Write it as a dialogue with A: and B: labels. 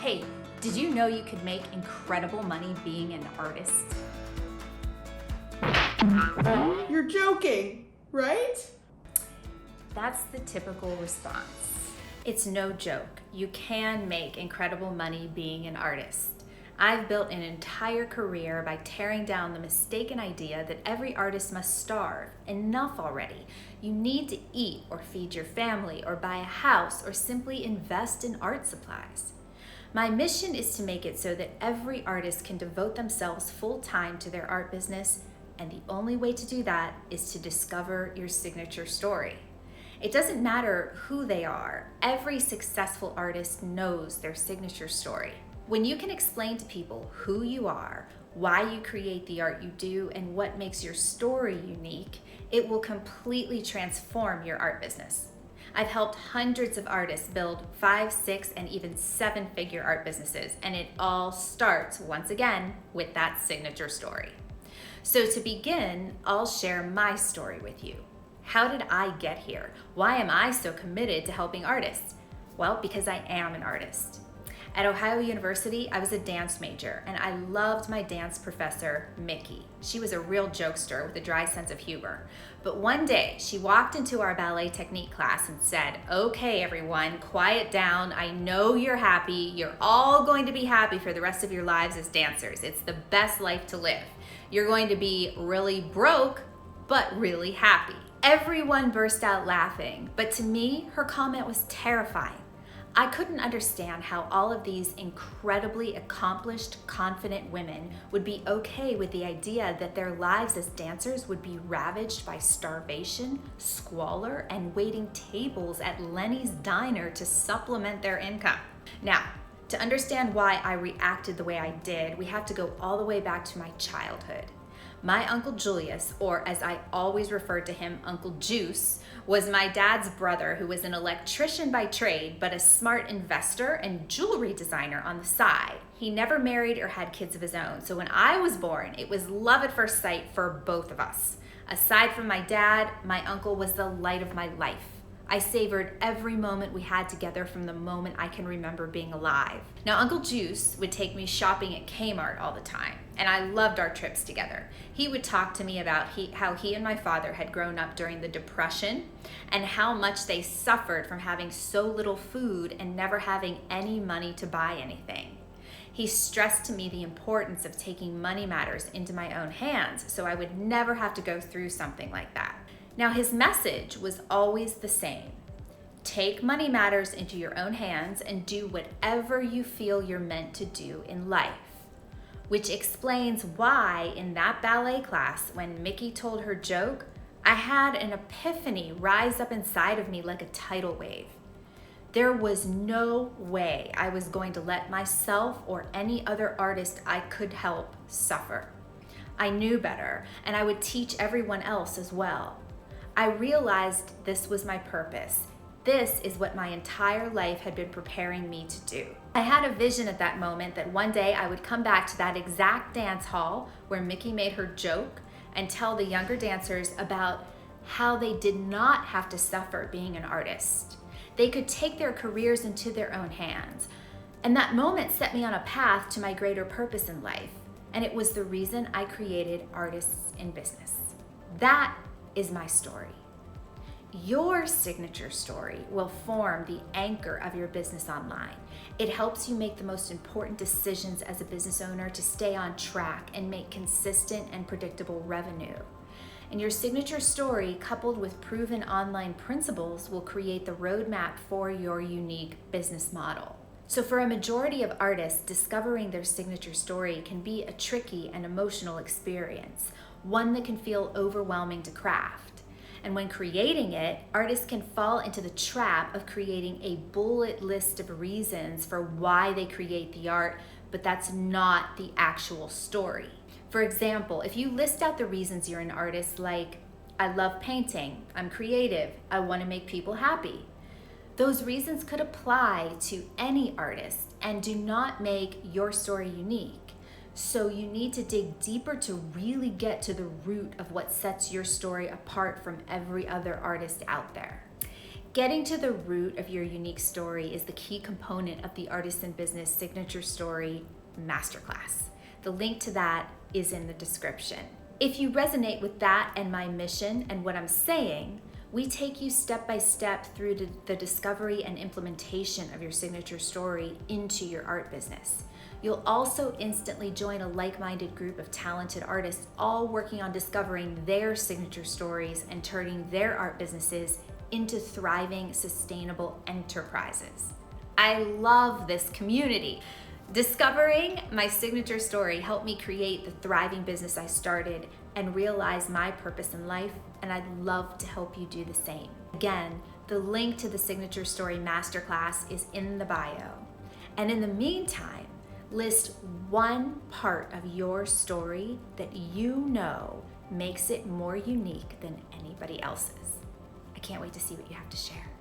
A: Hey, did you know you could make incredible money being an artist?
B: You're joking, right?
A: That's the typical response. It's no joke. You can make incredible money being an artist. I've built an entire career by tearing down the mistaken idea that every artist must starve. Enough already. You need to eat or feed your family or buy a house or simply invest in art supplies. My mission is to make it so that every artist can devote themselves full time to their art business, and the only way to do that is to discover your signature story. It doesn't matter who they are, every successful artist knows their signature story. When you can explain to people who you are, why you create the art you do, and what makes your story unique, it will completely transform your art business. I've helped hundreds of artists build 5, 6, and even 7-figure art businesses, and it all starts, once again, with that signature story. So to begin, I'll share my story with you. How did I get here? Why am I so committed to helping artists? Well, because I am an artist. At Ohio University, I was a dance major, and I loved my dance professor, Mickey. She was a real jokester with a dry sense of humor. But one day, she walked into our ballet technique class and said, "Okay, everyone, quiet down. I know you're happy. You're all going to be happy for the rest of your lives as dancers. It's the best life to live. You're going to be really broke, but really happy." Everyone burst out laughing, but to me, her comment was terrifying. I couldn't understand how all of these incredibly accomplished, confident women would be okay with the idea that their lives as dancers would be ravaged by starvation, squalor, and waiting tables at Lenny's Diner to supplement their income. Now, to understand why I reacted the way I did, we have to go all the way back to my childhood. My Uncle Julius, or as I always referred to him, Uncle Juice, was my dad's brother who was an electrician by trade, but a smart investor and jewelry designer on the side. He never married or had kids of his own, so when I was born, it was love at first sight for both of us. Aside from my dad, my uncle was the light of my life. I savored every moment we had together from the moment I can remember being alive. Now, Uncle Juice would take me shopping at Kmart all the time, and I loved our trips together. He would talk to me about how he and my father had grown up during the Depression and how much they suffered from having so little food and never having any money to buy anything. He stressed to me the importance of taking money matters into my own hands so I would never have to go through something like that. Now, his message was always the same. Take money matters into your own hands and do whatever you feel you're meant to do in life. Which explains why in that ballet class, when Mickey told her joke, I had an epiphany rise up inside of me like a tidal wave. There was no way I was going to let myself or any other artist I could help suffer. I knew better, and I would teach everyone else as well. I realized this was my purpose. This is what my entire life had been preparing me to do. I had a vision at that moment that one day I would come back to that exact dance hall where Mickey made her joke and tell the younger dancers about how they did not have to suffer being an artist. They could take their careers into their own hands. And that moment set me on a path to my greater purpose in life. And it was the reason I created Artists in Business. That is my story. Your signature story will form the anchor of your business online. It helps you make the most important decisions as a business owner to stay on track and make consistent and predictable revenue. And your signature story, coupled with proven online principles, will create the roadmap for your unique business model. So for a majority of artists, discovering their signature story can be a tricky and emotional experience, one that can feel overwhelming to craft. And when creating it, artists can fall into the trap of creating a bullet list of reasons for why they create the art, but that's not the actual story. For example, if you list out the reasons you're an artist, like, I love painting, I'm creative, I want to make people happy, those reasons could apply to any artist and do not make your story unique. So you need to dig deeper to really get to the root of what sets your story apart from every other artist out there. Getting to the root of your unique story is the key component of the Artisan Business Signature Story Masterclass. The link to that is in the description. If you resonate with that and my mission and what I'm saying, we take you step by step through the discovery and implementation of your signature story into your art business. You'll also instantly join a like-minded group of talented artists, all working on discovering their signature stories and turning their art businesses into thriving, sustainable enterprises. I love this community. Discovering my signature story helped me create the thriving business I started and realize my purpose in life, and I'd love to help you do the same. Again, the link to the Signature Story Masterclass is in the bio. And in the meantime, list one part of your story that you know makes it more unique than anybody else's. I can't wait to see what you have to share.